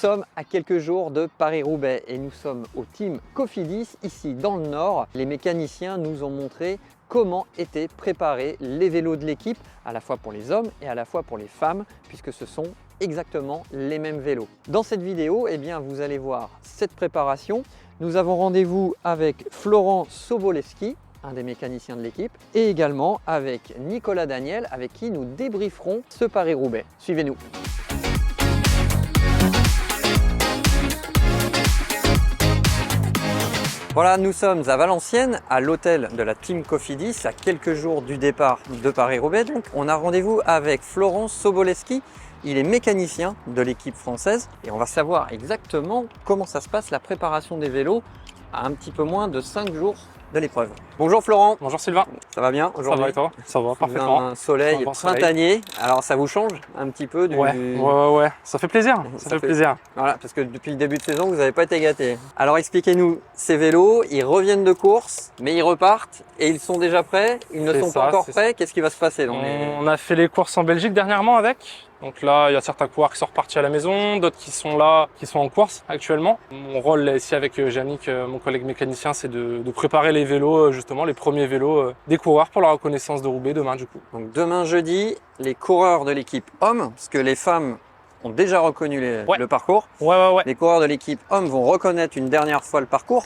sommes à quelques jours de Paris-Roubaix et nous sommes au team Cofidis, ici dans le Nord. Les mécaniciens nous ont montré comment étaient préparés les vélos de l'équipe, à la fois pour les hommes et à la fois pour les femmes, puisque ce sont exactement les mêmes vélos. Dans cette vidéo, eh bien, vous allez voir cette préparation. Nous avons rendez-vous avec Florent Sobolewski, un des mécaniciens de l'équipe, et également avec Nicolas Daniel, avec qui nous débrieferons ce Paris-Roubaix. Suivez-nous. Voilà, nous sommes à Valenciennes, à l'hôtel de la Team Cofidis, à quelques jours du départ de Paris-Roubaix. Donc, on a rendez-vous avec Florent Sobolewski. Il est mécanicien de l'équipe française et on va savoir exactement comment ça se passe la préparation des vélos à un petit peu moins de 5 jours de l'épreuve. Bonjour Florent. Bonjour Sylvain. Ça va bien aujourd'hui? Ça va et toi? Ça va parfaitement. Un soleil printanier. Alors ça vous change un petit peu du... Ouais. Ça fait plaisir. Ça fait plaisir. Voilà, parce que depuis le début de saison, vous n'avez pas été gâtés. Alors expliquez-nous, ces vélos, ils reviennent de course, mais ils repartent et ils sont déjà prêts. Ils ne sont pas encore prêts. Qu'est-ce qui va se passer On a fait les courses en Belgique dernièrement avec. Donc là, il y a certains coureurs qui sont repartis à la maison, d'autres qui sont là, qui sont en course actuellement. Mon rôle là, ici avec Yannick, mon collègue mécanicien, c'est de préparer les vélos, justement, les premiers vélos des coureurs pour la reconnaissance de Roubaix demain du coup. Donc demain jeudi, les coureurs de l'équipe hommes, parce que les femmes ont déjà reconnu le parcours. Ouais. Les coureurs de l'équipe hommes vont reconnaître une dernière fois le parcours.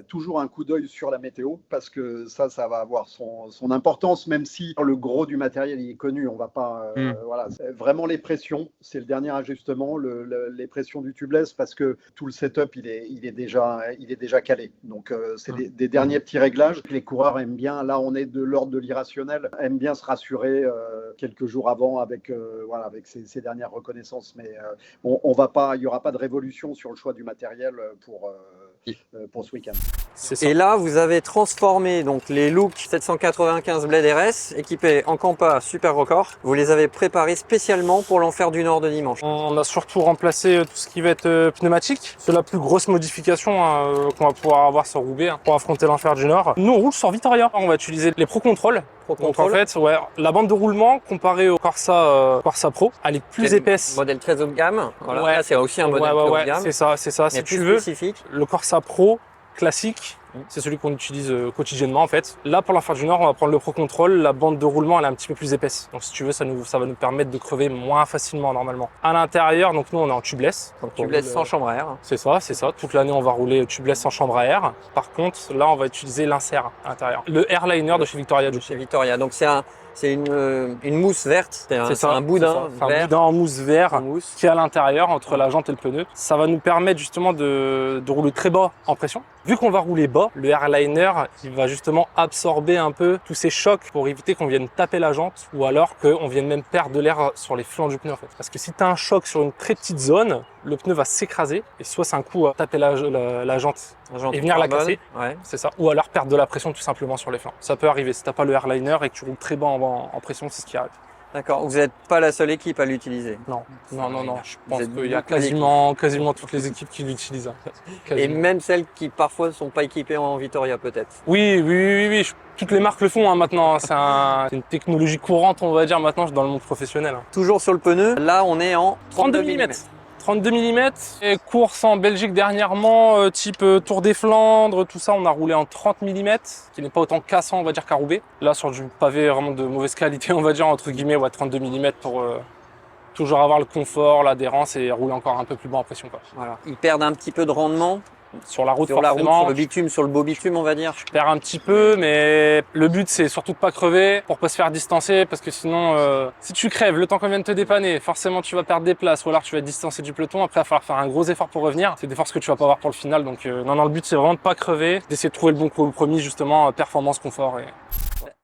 Toujours un coup d'œil sur la météo parce que ça va avoir son importance, même si le gros du matériel est connu. On va pas, voilà. Vraiment les pressions, c'est le dernier ajustement, les pressions du tubeless parce que tout le setup il est déjà calé. Donc c'est des derniers petits réglages. Les coureurs aiment bien. Là, on est de l'ordre de l'irrationnel. Aiment bien se rassurer quelques jours avant avec ces dernières reconnaissances. Mais on va pas, il y aura pas de révolution sur le choix du matériel pour ce week-end. Et là, vous avez transformé donc les Look 795 Blade RS équipés en Campa Super Record. Vous les avez préparés spécialement pour l'Enfer du Nord de dimanche. On a surtout remplacé tout ce qui va être pneumatique. C'est la plus grosse modification qu'on va pouvoir avoir sur Roubaix pour affronter l'Enfer du Nord. Nous, on roule sur Vittoria. On va utiliser les Pro Control. Donc en fait, la bande de roulement comparée au Corsa Pro, elle est plus épaisse. Modèle très haut de gamme. Voilà. Ouais. Là, c'est aussi un modèle très haut de gamme. C'est ça. Si tu veux, le Corsa Pro classique, c'est celui qu'on utilise quotidiennement en fait. Là, pour l'Enfer du Nord, on va prendre le Pro Control. La bande de roulement, elle est un petit peu plus épaisse. Donc si tu veux, ça va nous permettre de crever moins facilement normalement. À l'intérieur, donc nous, on est en tubeless. Donc tubeless sans chambre à air. C'est ça. Toute l'année, on va rouler tubeless sans chambre à air. Par contre, là, on va utiliser l'insert à l'intérieur. Le Airliner de chez Victoria. Donc c'est une mousse verte, c'est un boudin vert. Un boudin en mousse vert qui est à l'intérieur entre la jante et le pneu. Ça va nous permettre justement de rouler très bas en pression. Vu qu'on va rouler bas, le airliner il va justement absorber un peu tous ces chocs pour éviter qu'on vienne taper la jante ou alors qu'on vienne même perdre de l'air sur les flancs du pneu en fait. Parce que si tu as un choc sur une très petite zone, le pneu va s'écraser et soit c'est un coup à taper la jante et venir la casser, c'est ça, ou alors perdre de la pression tout simplement sur les flancs. Ça peut arriver si tu n'as pas le airliner et que tu roules très bas en pression, c'est ce qui arrive. D'accord, vous n'êtes pas la seule équipe à l'utiliser. Non. Je pense qu'il y a quasiment toutes les équipes qui l'utilisent. Et même celles qui parfois ne sont pas équipées en Vittoria peut-être. Oui. Toutes les marques le font maintenant. C'est une technologie courante, on va dire, maintenant dans le monde professionnel. Toujours sur le pneu, là on est en 32 mm. 32 mm. Et course en Belgique dernièrement, type Tour des Flandres, tout ça, on a roulé en 30 mm, qui n'est pas autant cassant, on va dire, qu'à Roubaix. Là, sur du pavé vraiment de mauvaise qualité, on va dire, entre guillemets, 32 mm pour toujours avoir le confort, l'adhérence et rouler encore un peu plus bas en pression. Voilà. Ils perdent un petit peu de rendement. Sur la route, sur le bitume, sur le beau bitume, on va dire. Je perds un petit peu, mais le but, c'est surtout de pas crever pour pas se faire distancer, parce que sinon, si tu crèves, le temps qu'on vient de te dépanner, forcément, tu vas perdre des places, ou alors tu vas être distancé du peloton. Après, il va falloir faire un gros effort pour revenir. C'est des forces que tu vas pas avoir pour le final. Donc, non, le but, c'est vraiment de pas crever, d'essayer de trouver le bon compromis, justement, performance, confort.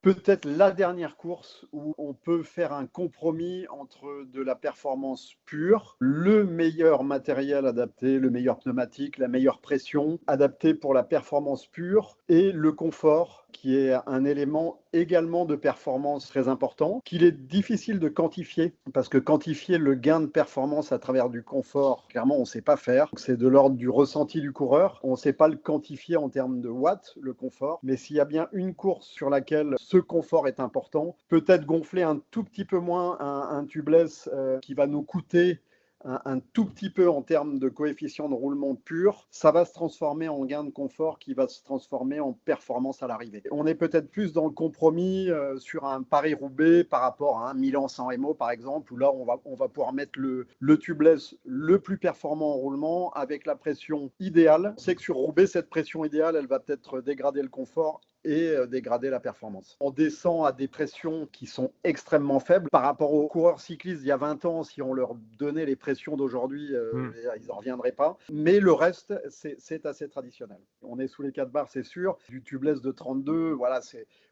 Peut-être la dernière course où on peut faire un compromis entre de la performance pure, le meilleur matériel adapté, le meilleur pneumatique, la meilleure pression adaptée pour la performance pure et le confort qui est un élément également de performance très important, qu'il est difficile de quantifier parce que quantifier le gain de performance à travers du confort, clairement on ne sait pas faire. C'est de l'ordre du ressenti du coureur. On ne sait pas le quantifier en termes de watts, le confort, mais s'il y a bien une course sur laquelle ce confort est important, peut-être gonfler un tout petit peu moins un tubeless qui va nous coûter un tout petit peu en termes de coefficient de roulement pur, ça va se transformer en gain de confort qui va se transformer en performance à l'arrivée. On est peut-être plus dans le compromis sur un Paris-Roubaix par rapport à un Milan-San Remo par exemple, où là on va pouvoir mettre le tubeless le plus performant en roulement avec la pression idéale. On sait que sur Roubaix, cette pression idéale, elle va peut-être dégrader le confort et dégrader la performance. On descend à des pressions qui sont extrêmement faibles par rapport aux coureurs cyclistes il y a 20 ans. Si on leur donnait les pressions d'aujourd'hui, ils n'en reviendraient pas. Mais le reste, c'est assez traditionnel. On est sous les 4 bars, c'est sûr. Du tubeless de 32, voilà,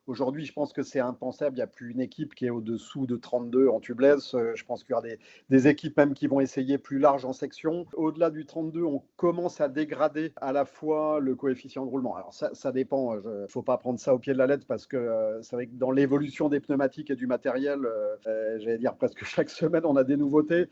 aujourd'hui, je pense que c'est impensable. Il n'y a plus une équipe qui est au-dessous de 32 en tubeless. Je pense qu'il y aura des équipes même qui vont essayer plus large en section. Au-delà du 32, on commence à dégrader à la fois le coefficient de roulement. Alors ça dépend. Il ne faut pas prendre ça au pied de la lettre parce que c'est vrai que dans l'évolution des pneumatiques et du matériel, j'allais dire presque chaque semaine, on a des nouveautés.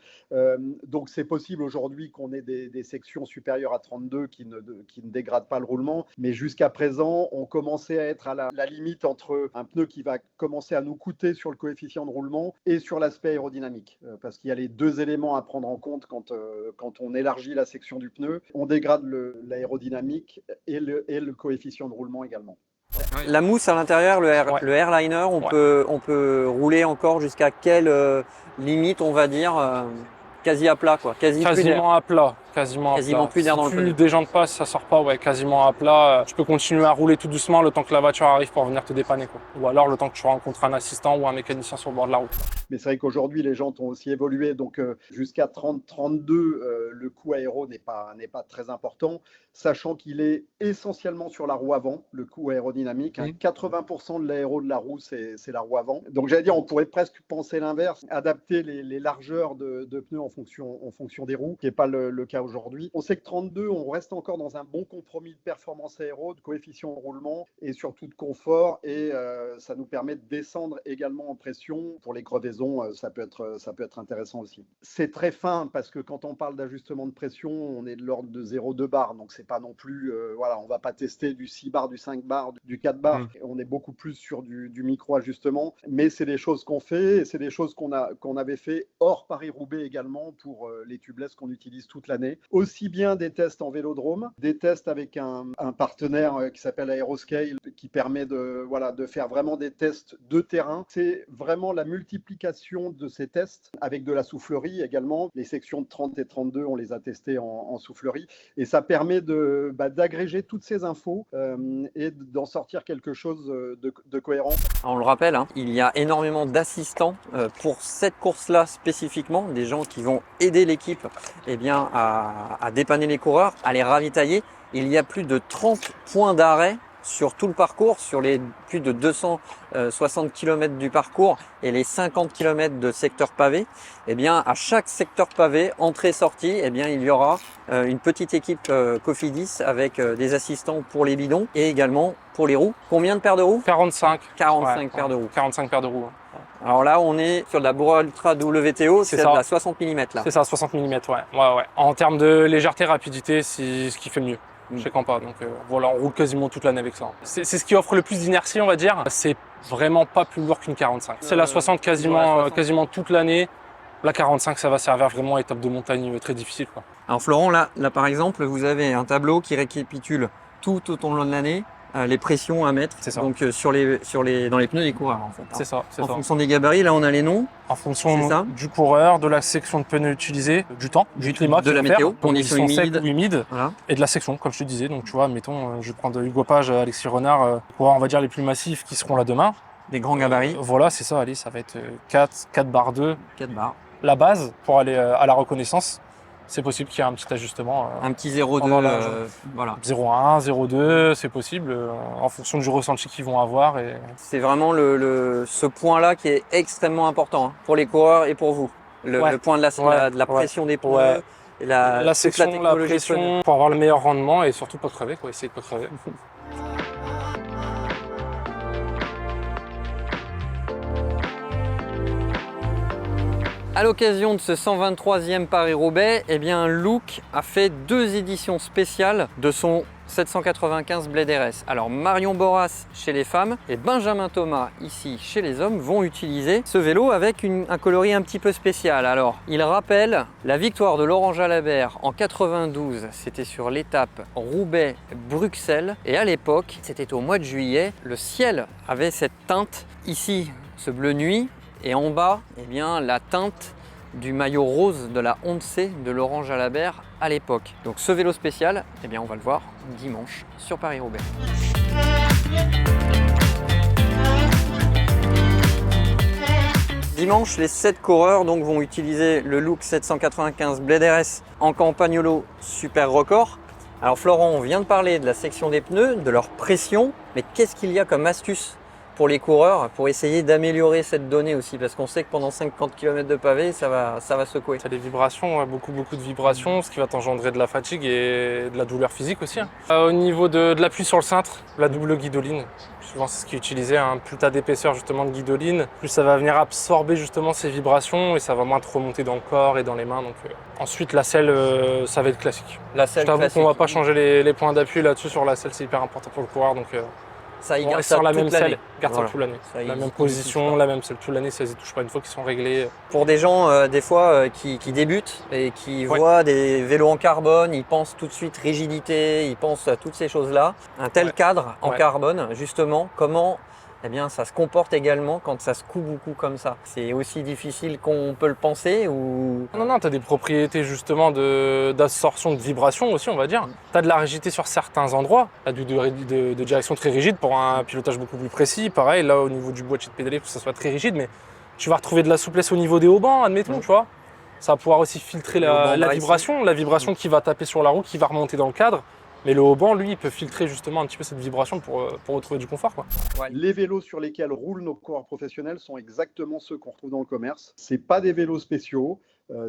Donc c'est possible aujourd'hui qu'on ait des sections supérieures à 32 qui ne dégradent pas le roulement. Mais jusqu'à présent, on commençait à être à la limite entre un pneu qui va commencer à nous coûter sur le coefficient de roulement et sur l'aspect aérodynamique. Parce qu'il y a les deux éléments à prendre en compte quand on élargit la section du pneu. On dégrade l'aérodynamique et le coefficient de roulement également. La mousse à l'intérieur, le airliner, on peut rouler encore jusqu'à quelle limite, on va dire, quasi à plat, quoi. Quasiment à plat. Quasiment plus d'air dans le pneu. pneu. Si tu déjantes pas, ça sort pas, quasiment à plat. Tu peux continuer à rouler tout doucement le temps que la voiture arrive pour venir te dépanner, quoi. Ou alors le temps que tu rencontres un assistant ou un mécanicien sur le bord de la route. Mais c'est vrai qu'aujourd'hui, les jantes ont aussi évolué. Donc, jusqu'à 30-32, le coût aéro n'est pas très important, sachant qu'il est essentiellement sur la roue avant, le coût aérodynamique. 80% de l'aéro de la roue, c'est la roue avant. Donc, j'allais dire, on pourrait presque penser l'inverse, adapter les largeurs de pneus en fonction des roues, qui n'est pas le cas aujourd'hui. On sait que 32, on reste encore dans un bon compromis de performance aéro, de coefficient de roulement et surtout de confort. Et ça nous permet de descendre également en pression pour les crevaisons. Ça peut être intéressant aussi. C'est très fin parce que quand on parle d'ajustement de pression, on est de l'ordre de 0,2 bar. Donc, c'est pas non plus, on va pas tester du 6 bar, du 5 bar, du 4 bar. On est beaucoup plus sur du micro-ajustement. Mais c'est des choses qu'on fait et c'est des choses qu'on avait fait hors Paris-Roubaix également pour les tubeless qu'on utilise toute l'année. Aussi bien des tests en vélodrome, des tests avec un partenaire qui s'appelle Aeroscale qui permet de faire vraiment des tests de terrain. C'est vraiment la multiplication de ces tests avec de la soufflerie également. Les sections de 30 et 32, on les a testées en soufflerie et ça permet d'agréger toutes ces infos et d'en sortir quelque chose de cohérent. On le rappelle, il y a énormément d'assistants pour cette course-là spécifiquement, des gens qui vont aider l'équipe à dépanner les coureurs, à les ravitailler. Il y a plus de 30 points d'arrêt sur tout le parcours, sur les plus de 260 km du parcours et les 50 km de secteur pavé. À chaque secteur pavé, entrée-sortie, il y aura une petite équipe Cofidis avec des assistants pour les bidons et également pour les roues. Combien de paires de roues? 45 paires de roues. 45 paires de roues. Alors là, on est sur de la Bora Ultra WTO, c'est de la 60 mm là. C'est ça, 60 mm, ouais. En termes de légèreté, rapidité, c'est ce qui fait le mieux. Je sais pas, donc on roule quasiment toute l'année avec ça. C'est ce qui offre le plus d'inertie, on va dire. C'est vraiment pas plus lourd qu'une 45. C'est la 60 quasiment toute l'année. La 45, ça va servir vraiment à étape de montagne très difficile, quoi. Alors Florent, là par exemple, vous avez un tableau qui récapitule tout au long de l'année. Les pressions à mettre, donc dans les pneus des coureurs en fait. C'est ça. En fonction des gabarits, là on a les noms. En fonction du coureur, de la section de pneus utilisée, du temps, du climat, de la météo, conditions humides, voilà. Et de la section, comme je te disais. Donc tu vois, mettons, je vais prendre Hugo Page, Alexis Renard, coureurs on va dire les plus massifs qui seront là demain. Des grands gabarits. Voilà, c'est ça, allez, ça va être 4 barres 2. 4 barres. La base pour aller à la reconnaissance. C'est possible qu'il y ait un petit ajustement. Un petit 0,2, voilà. 0,1, 0,2, c'est possible, en fonction du ressenti qu'ils vont avoir. C'est vraiment ce point-là qui est extrêmement important pour les coureurs et pour vous. Le point de la pression des pneus, et la section, la pression, pour avoir le meilleur rendement et surtout pas crever, essayer de pas crever. À l'occasion de ce 123e Paris-Roubaix, Look a fait 2 éditions spéciales de son 795 Blade RS. Alors Marion Boras chez les femmes et Benjamin Thomas ici chez les hommes vont utiliser ce vélo avec un coloris un petit peu spécial. Alors il rappelle la victoire de Laurent Jalabert en 92, c'était sur l'étape Roubaix-Bruxelles et à l'époque, c'était au mois de juillet, le ciel avait cette teinte ici, ce bleu nuit et en bas, eh bien, la teinte du maillot rose de la Honda C de Laurent Jalabert à l'époque. Donc ce vélo spécial, eh bien, on va le voir dimanche sur Paris-Roubaix. Dimanche, les 7 coureurs donc, vont utiliser le Look 795 Blade RS en Campagnolo Super Record. Alors Florent, on vient de parler de la section des pneus, de leur pression, mais qu'est-ce qu'il y a comme astuce pour les coureurs pour essayer d'améliorer cette donnée aussi, parce qu'on sait que pendant 50 km de pavé, ça va secouer. Tu as des vibrations, beaucoup de vibrations, ce qui va t'engendrer de la fatigue et de la douleur physique aussi. Au niveau de l'appui sur le cintre, la double guidoline, souvent c'est ce qui est utilisé, hein. Plus tu as d'épaisseur justement de guidoline, plus ça va venir absorber justement ces vibrations et ça va moins te remonter dans le corps et dans les mains. Donc, ensuite la selle, ça va être classique. La selle je t'avoue classique. qu'on va pas changer les points d'appui là-dessus sur la selle, c'est hyper important pour le coureur. Donc, ça, il on garde reste ça sur la toute même selle, garde voilà. ça toute l'année. Ça, La même il position, la même selle toute l'année, ça ne touche pas une fois qu'ils sont réglés. Pour des gens des fois qui débutent et qui voient des vélos en carbone, ils pensent tout de suite rigidité, ils pensent à toutes ces choses-là. Un tel cadre en carbone, justement, comment ça se comporte également quand ça se coud beaucoup comme ça? C'est aussi difficile qu'on peut le penser ou... Non, tu as des propriétés justement d'absorption de vibration aussi, on va dire. Tu as de la rigidité sur certains endroits, de direction très rigide pour un pilotage beaucoup plus précis. Pareil, là au niveau du boîtier de pédalier, il faut que ça soit très rigide, mais tu vas retrouver de la souplesse au niveau des haubans, admettons, tu vois. Ça va pouvoir aussi filtrer la vibration qui va taper sur la roue, qui va remonter dans le cadre. Mais le haut-banc, lui, il peut filtrer justement un petit peu cette vibration pour retrouver du confort, quoi. Les vélos sur lesquels roulent nos coureurs professionnels sont exactement ceux qu'on retrouve dans le commerce. Ce n'est pas des vélos spéciaux,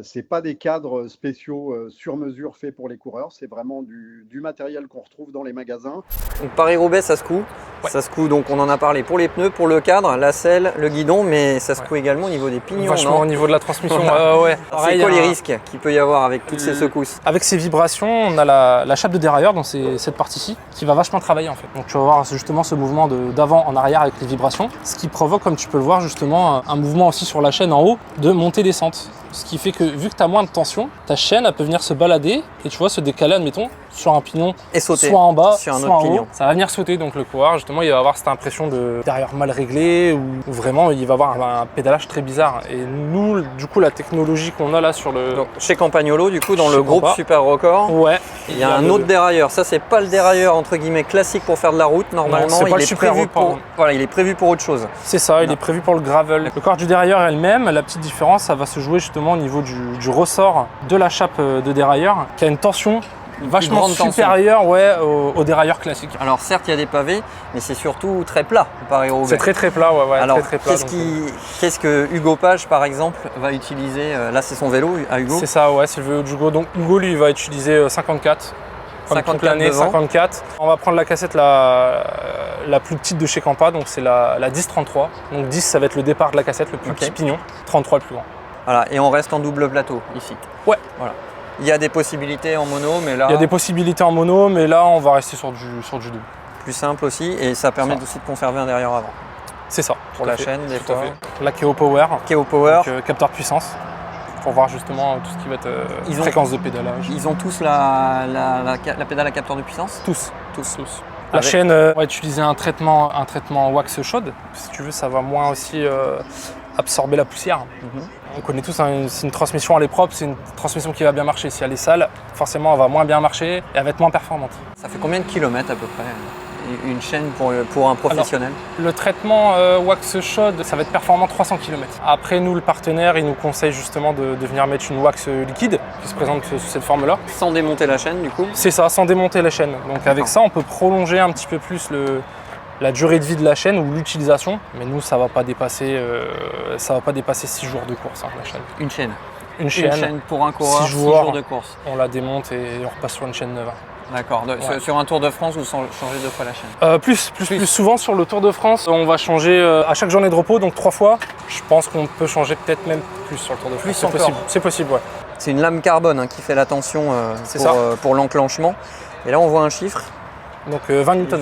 ce n'est pas des cadres spéciaux sur mesure faits pour les coureurs. C'est vraiment du matériel qu'on retrouve dans les magasins. Donc Paris-Roubaix, ça se coud. Ça se coud, donc on en a parlé pour les pneus, pour le cadre, la selle, le guidon, mais ça se coud également au niveau des pignons. Vachement au niveau de la transmission. C'est quoi les risques qu'il peut y avoir avec toutes ces secousses? Avec ces vibrations, on a la chape de dérailleur, donc c'est cette partie-ci, qui va vachement travailler en fait. Donc tu vas voir justement ce mouvement d'avant en arrière avec les vibrations, ce qui provoque, comme tu peux le voir justement, un mouvement aussi sur la chaîne en haut de montée-descente. Ce qui fait que vu que tu as moins de tension, ta chaîne elle peut venir se balader et tu vois se décaler, admettons, sur un pignon, et sauter soit en bas, sur un soit autre en pignon. haut. Ça va venir sauter, donc le coureur justement il va avoir cette impression de derrière mal réglé ou vraiment il va avoir un pédalage très bizarre. Et nous, du coup, la technologie qu'on a là sur le... Donc, chez Campagnolo, du coup, dans le groupe Super Record, il y a un autre dérailleur. Ça, c'est pas le dérailleur entre guillemets classique pour faire de la route. Normalement, il est prévu pour autre chose. C'est ça, il est prévu pour le gravel. Le corps du dérailleur elle-même, la petite différence, ça va se jouer justement au niveau du ressort de la chape de dérailleur, qui a une tension vachement supérieure au dérailleur classique. Alors certes, il y a des pavés, mais c'est surtout très plat, Paris-Roubaix. C'est très plat, Alors, très plat. qu'est-ce que Hugo Page, par exemple, va utiliser? Là, c'est son vélo à Hugo. C'est ça, c'est le vélo d'Hugo. Donc Hugo, lui, il va utiliser 54. 54. On va prendre la cassette la plus petite de chez Campa, donc c'est la 10-33. Donc 10, ça va être le départ de la cassette, le plus petit pignon. 33, le plus grand. Voilà, et on reste en double plateau ici. Ouais. Voilà. Il y a des possibilités en mono, mais là... Il y a des possibilités en mono, mais là, on va rester sur du double. Plus simple aussi, et ça permet aussi de conserver un derrière avant. C'est ça. Pour la chaîne, des fois. La Keo Power. Donc, capteur de puissance. Pour voir justement tout ce qui va être fréquence de pédalage. Ils ont tous la pédale à capteur de puissance? Tous. La chaîne, on va utiliser un traitement wax chaude. Si tu veux, ça va moins aussi absorber la poussière. On connaît tous, c'est une transmission, elle est propre, c'est une transmission qui va bien marcher. Si elle est sale, forcément, elle va moins bien marcher et elle va être moins performante. Ça fait combien de kilomètres à peu près une chaîne pour un professionnel? Alors, le traitement wax chaude, ça va être performant 300 km. Après, nous, le partenaire, il nous conseille justement de venir mettre une wax liquide qui se présente sous cette forme-là. Sans démonter la chaîne, du coup? C'est ça, sans démonter la chaîne. Donc avec ça, on peut prolonger un petit peu plus la durée de vie de la chaîne ou l'utilisation. Mais nous, ça va pas dépasser 6 jours de course, la chaîne. Une chaîne pour un coureur, 6 jours de course. On la démonte et on repasse sur une chaîne neuve. D'accord. Sur un Tour de France, vous changez 2 fois la chaîne? Plus souvent sur le Tour de France, on va changer à chaque journée de repos, donc 3 fois. Je pense qu'on peut changer peut-être même plus sur le Tour de France. C'est possible, C'est une lame carbone qui fait la tension pour l'enclenchement. Et là, on voit un chiffre. Donc 20 Nm.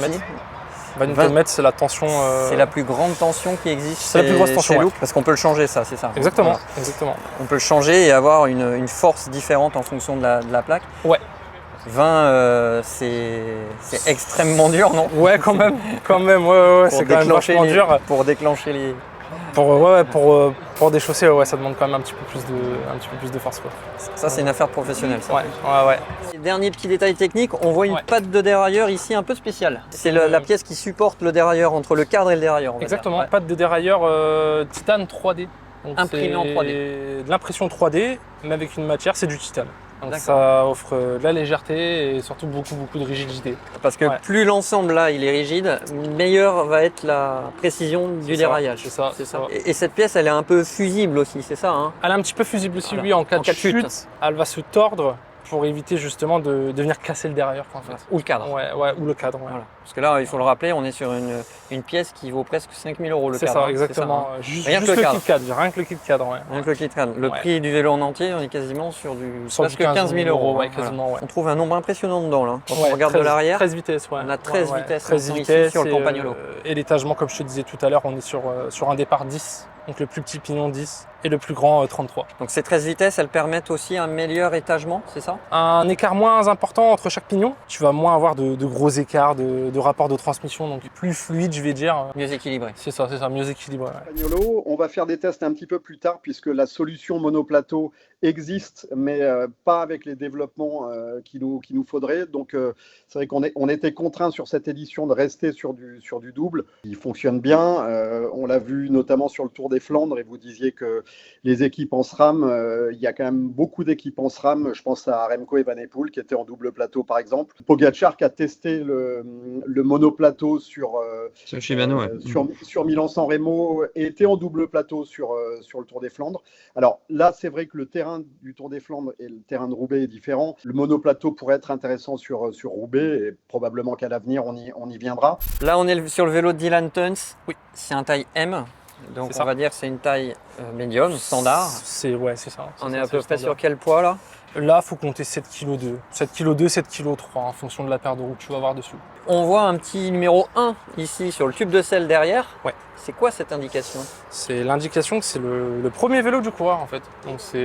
20 Nm, c'est la tension. C'est la plus grande tension qui existe C'est la plus grosse tension, chez ouais. Look, parce qu'on peut le changer, ça, c'est ça. Exactement, Voilà. exactement. On peut le changer et avoir une force différente en fonction de la plaque. Ouais. 20, c'est extrêmement dur, non? Ouais, quand même, ouais, c'est quand même vachement dur. Pour déclencher les... Pour déchausser, ouais, ça demande quand même un petit peu plus de force, quoi. Ça, c'est une affaire professionnelle, ça. Ouais. Dernier petit détail technique, on voit une Ouais. patte de dérailleur ici un peu spéciale. C'est la pièce qui supporte le dérailleur, entre le cadre et le dérailleur. on va Exactement, dire. Ouais. patte de dérailleur titane 3D. Donc Imprimé en 3D. De l'impression 3D, mais avec une matière, c'est du titane. Donc D'accord. ça offre de la légèreté et surtout beaucoup de rigidité. Parce que Ouais. plus l'ensemble là il est rigide, meilleure va être la précision du C'est ça, déraillage. c'est ça. Et cette pièce, elle est un peu fusible aussi, c'est ça, hein? Elle est un petit peu fusible aussi, Voilà. oui, en cas En de cas de chute. chute, elle va se tordre pour éviter justement de venir casser le dérailleur, en fait. Ou le cadre. Ouais, ou le cadre, ouais. Voilà. Parce que là, il faut le rappeler, on est sur une pièce qui vaut presque 5 000 € le C'est cadre. ça, hein, exactement. hein. Juste Rien que le le cadre. kit cadre, rien que le kit cadre, ouais. Rien que le kit cadre. Le Ouais. prix du vélo en entier, on est quasiment sur Sur presque du 15 000 €. ouais, hein, quasiment, voilà. ouais. On trouve un nombre impressionnant dedans là. Quand Ouais, on regarde 13 de l'arrière, 13 vitesses, ouais. on a 13 vitesses 13 maintenant ici vitesses sur le et, Campagnolo. Et l'étagement, comme je te disais tout à l'heure, on est sur un départ 10. Donc le plus petit pignon 10 et le plus grand 33. Donc ces 13 vitesses, elles permettent aussi un meilleur étagement, c'est ça? Un écart moins important entre chaque pignon. Tu vas moins avoir de gros écarts de rapport de transmission, donc plus fluide, je vais dire. Mieux équilibré. C'est ça, mieux équilibré. Ouais. Campagnolo, on va faire des tests un petit peu plus tard puisque la solution monoplateau existe, mais pas avec les développements qu'il nous faudrait. Donc c'est vrai on était contraint sur cette édition de rester sur du double. Il fonctionne bien. On l'a vu notamment sur le Tour des Flandres et vous disiez que les équipes en SRAM, il y a quand même beaucoup d'équipes en SRAM. Je pense à Remco Evenepoel qui était en double plateau par exemple. Pogacar qui a testé le monoplateau sur Shimano, ouais. sur Milan-San Remo et était en double plateau sur le Tour des Flandres. Alors là, c'est vrai que le terrain du Tour des Flandres et le terrain de Roubaix est différent. Le monoplateau pourrait être intéressant sur Roubaix et probablement qu'à l'avenir, on y viendra. Là, on est sur le vélo de Dylan Tuns. Oui. C'est un taille M. Donc C'est ça. on va dire que c'est une taille médium, standard. C'est ça. On est ça, à c'est peu le près standard. sur quel poids là? Là, il faut compter 7,2 kg. 7,2 kg, 7,3 kg en fonction de la paire de roues que tu vas avoir dessus. On voit un petit numéro 1 ici sur le tube de selle derrière. Ouais. C'est quoi cette indication? C'est l'indication que c'est le premier vélo du coureur en fait. Donc c'est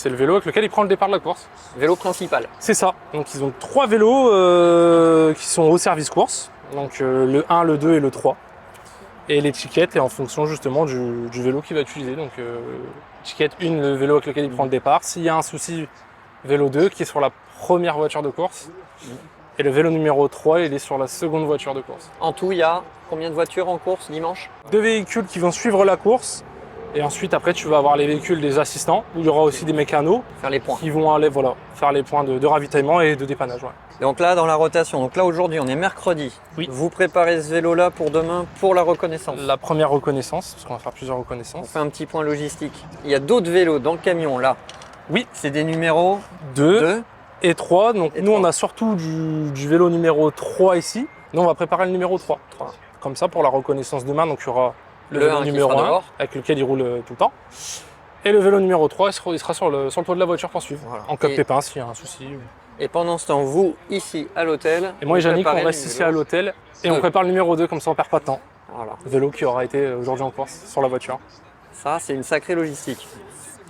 le vélo avec lequel il prend le départ de la course. Vélo principal. C'est ça. Donc ils ont 3 vélos qui sont au service course. Donc le 1, le 2 et le 3. Et l'étiquette est en fonction justement du vélo qu'il va utiliser. Donc étiquette 1, le vélo avec lequel il prend le départ. S'il y a un souci, vélo 2 qui est sur la première voiture de course. Et le vélo numéro 3, il est sur la seconde voiture de course. En tout, il y a combien de voitures en course dimanche? 2 véhicules qui vont suivre la course. Et ensuite, après, tu vas avoir les véhicules des assistants, où il y aura aussi des mécanos Faire les points. qui vont aller faire les points de ravitaillement et de dépannage. Ouais. Donc là, dans la rotation, donc là aujourd'hui, on est mercredi. Oui. Vous préparez ce vélo-là pour demain pour la reconnaissance. La première reconnaissance, parce qu'on va faire plusieurs On reconnaissances. fait un petit point logistique. Il y a d'autres vélos dans le camion là. Oui. C'est des numéros 2 2. et 3. Donc Et nous, 3. on a surtout du vélo numéro 3 ici. Nous, on va préparer le numéro 3. Comme ça, pour la reconnaissance demain, donc il y aura le vélo 1 qui numéro sera 1, dehors. avec lequel il roule tout le temps. Et le vélo numéro 3, il sera sur le toit de la voiture pour suivre. Voilà. En cas de Et- pépin, s'il y a un souci. Et pendant ce temps, vous, ici à l'hôtel. Et moi et vous Yannick, on préparez reste le ici vélo. à l'hôtel et on Deux. prépare le numéro 2, comme ça on perd pas de temps. Voilà. Vélo qui aura été aujourd'hui en course sur la voiture. Ça, c'est une sacrée logistique.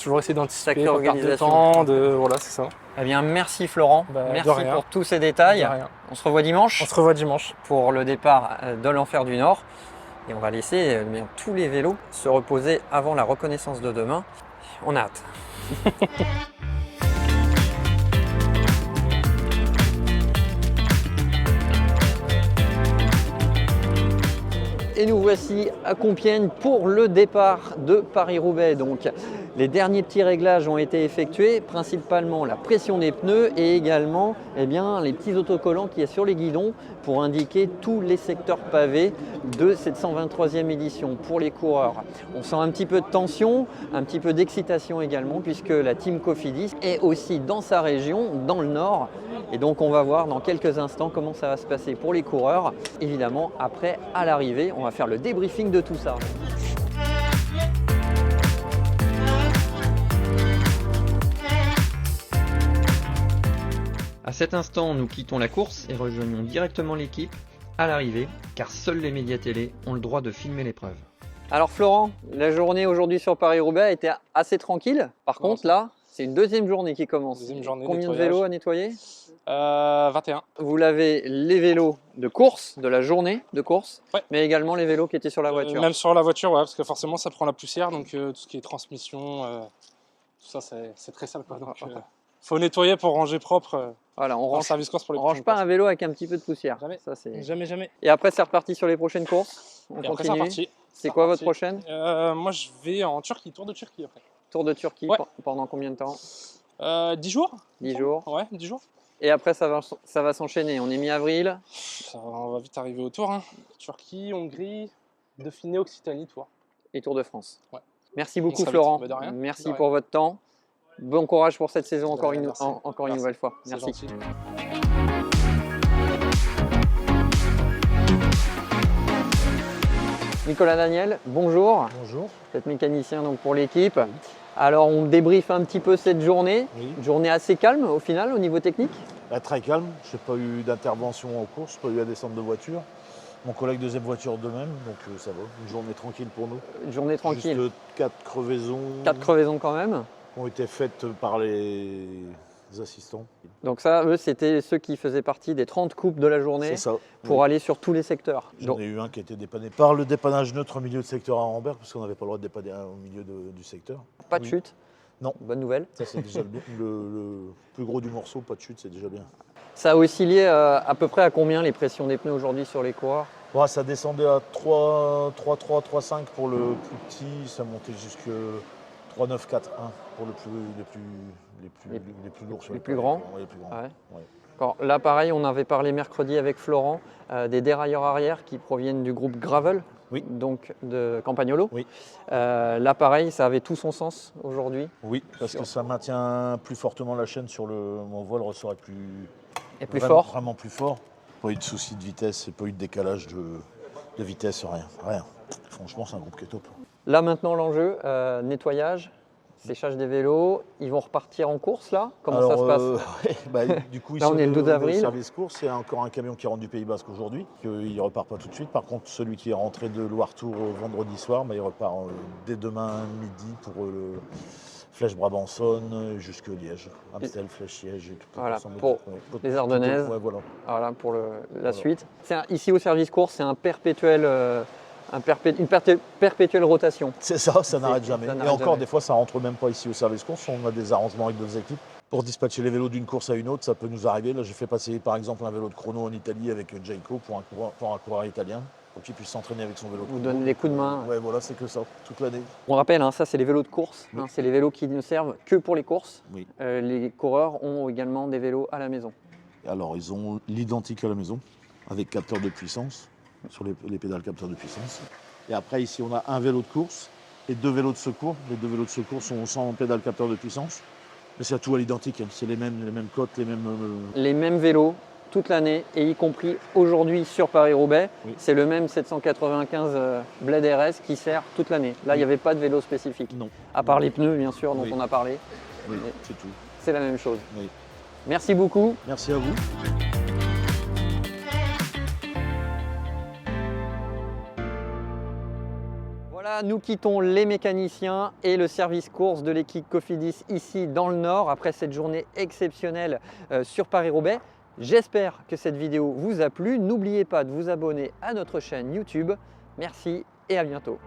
Toujours essayer d'anticiper, Sacrée pas perdre de organisation. temps, voilà, c'est ça. Eh bien, merci Florent. Bah, de merci rien. pour tous ces détails. De rien. On se revoit dimanche On se revoit dimanche. pour le départ de l'Enfer du Nord. Et on va laisser tous les vélos se reposer avant la reconnaissance de demain. On a hâte. Et nous voici à Compiègne pour le départ de Paris-Roubaix. Donc, les derniers petits réglages ont été effectués, principalement la pression des pneus et également les petits autocollants qu'il y a sur les guidons pour indiquer tous les secteurs pavés de cette 123e édition pour les coureurs. On sent un petit peu de tension, un petit peu d'excitation également puisque la team Cofidis est aussi dans sa région, dans le nord. Et donc on va voir dans quelques instants comment ça va se passer pour les coureurs. Évidemment, après, à l'arrivée, on va faire le débriefing de tout ça. À cet instant, nous quittons la course et rejoignons directement l'équipe à l'arrivée, car seuls les médias télé ont le droit de filmer l'épreuve. Alors Florent, la journée aujourd'hui sur Paris-Roubaix a été assez tranquille. Par contre là, c'est une deuxième journée qui commence. Deuxième journée, Combien de nettoyage. vélos à nettoyer? 21. Vous lavez les vélos de course, de la journée de course, Ouais. mais également les vélos qui étaient sur la voiture. Même sur la voiture, ouais, parce que forcément ça prend la poussière, donc tout ce qui est transmission, tout ça c'est très sale, quoi. Donc faut nettoyer pour ranger propre. Voilà, on En range, service course pour les on range prochaines pas courses. un vélo avec un petit peu de poussière. Jamais. Ça, c'est... Jamais. Et après c'est reparti sur les prochaines courses. On Et après c'est continue. reparti. C'est quoi votre prochaine? Moi je vais en Turquie, tour de Turquie après. Tour de Turquie Ouais. pendant combien de temps? 10 jours 10 jours. Ouais, 10 jours. Et après ça va s'enchaîner. On est mi-avril. On va vite arriver au tour. Hein. Turquie, Hongrie, Dauphiné, Occitanie, tour. Et Tour de France. Ouais. Merci beaucoup sera Florent. vite. Bah, de rien. Merci De rien. pour votre temps. Bon courage pour cette saison encore, rien, une, merci. encore une Merci. nouvelle fois. C'est Merci. gentil. Nicolas Daniel, bonjour. Bonjour. Vous êtes mécanicien donc pour l'équipe. Alors on débriefe un petit peu cette journée. Oui. Une journée assez calme au final au niveau technique. Très calme, je n'ai pas eu d'intervention en course, pas eu à descendre de voiture. Mon collègue deuxième voiture de même, donc ça va. Une journée tranquille pour nous. Une journée tranquille. Juste 4 crevaisons 4 crevaisons quand même. ont été faites par les assistants. Donc ça, eux, c'était ceux qui faisaient partie des 30 coupes de la journée C'est ça. pour Oui. aller sur tous les secteurs. J'en Donc, ai eu un qui a été dépanné par le dépannage neutre au milieu de secteur à Ramberg, parce qu'on n'avait pas le droit de dépanner au milieu du secteur. pas de Oui. chute. Non. Bonne nouvelle. Ça, c'est déjà le plus gros du morceau, pas de chute, c'est déjà bien. Ça a oscillé à peu près à combien les pressions des pneus aujourd'hui sur les coureurs? Ouais, ça descendait à 3,3, 3,5 pour le plus petit, ça montait jusqu'à 3,9, 4,1 pour les plus lourds. sur les plus grands. Ouais, les plus grands. Ouais. Ouais. Alors, là, pareil, on avait parlé mercredi avec Florent des dérailleurs arrière qui proviennent du groupe Gravel, Oui. donc de Campagnolo. Oui. Là, pareil, ça avait tout son sens aujourd'hui. Oui, parce que ça maintient plus fortement la chaîne sur le. On voit le ressort est plus. Et plus vraiment, fort. Vraiment plus fort. Pas eu de soucis de vitesse, pas eu de décalage de vitesse, rien. Franchement, c'est un groupe qui est top. Là, maintenant, l'enjeu, nettoyage, séchage des vélos. Ils vont repartir en course, là? Comment ça se passe? Du coup, Là, on est le 12 avril. service course, c'est encore un camion qui rentre du Pays Basque aujourd'hui. Il ne repart pas tout de suite. Par contre, celui qui est rentré de Loire-Tour vendredi soir, il repart dès demain midi pour le Flèche Brabançonne jusqu'à Liège. Amstel, Flèche, Liège et tout. Voilà, ensemble. pour les Ardennaises. Ouais, voilà. Voilà pour la suite. Ici au service course, c'est un perpétuel, une perpétuelle rotation. C'est ça, ça n'arrête jamais. ça Et n'arrête encore, jamais. des fois, ça rentre même pas ici au service course. On a des arrangements avec d'autres équipes. Pour dispatcher les vélos d'une course à une autre, ça peut nous arriver. Là, j'ai fait passer par exemple un vélo de chrono en Italie avec Jayco pour un coureur italien, pour qu'il puisse s'entraîner avec son vélo de Vous chrono. donne des coups de main. Ouais, voilà, c'est que ça, toute l'année. On rappelle, ça c'est les vélos de course. Oui. C'est les vélos qui ne servent que pour les courses. Oui. Les coureurs ont également des vélos à la maison. Alors, ils ont l'identique à la maison, avec capteur de puissance, sur les pédales capteur de puissance. Et après, ici, on a un vélo de course et 2 vélos de secours. Les 2 vélos de secours sont sans pédale capteur de puissance. Mais c'est tout à l'identique, hein. C'est les mêmes cotes, les mêmes. Les mêmes vélos toute l'année, et y compris aujourd'hui sur Paris-Roubaix. Oui. C'est le même 795 Blade RS qui sert toute l'année. Là, il n'y avait pas de vélo spécifique. Non. À part les pneus, bien sûr, dont Oui. on a parlé. Oui, Mais- c'est tout. C'est la même chose. Oui. Merci beaucoup. Merci à vous. Voilà, nous quittons les mécaniciens et le service course de l'équipe Cofidis ici dans le Nord après cette journée exceptionnelle sur Paris-Roubaix. J'espère que cette vidéo vous a plu. N'oubliez pas de vous abonner à notre chaîne YouTube. Merci et à bientôt.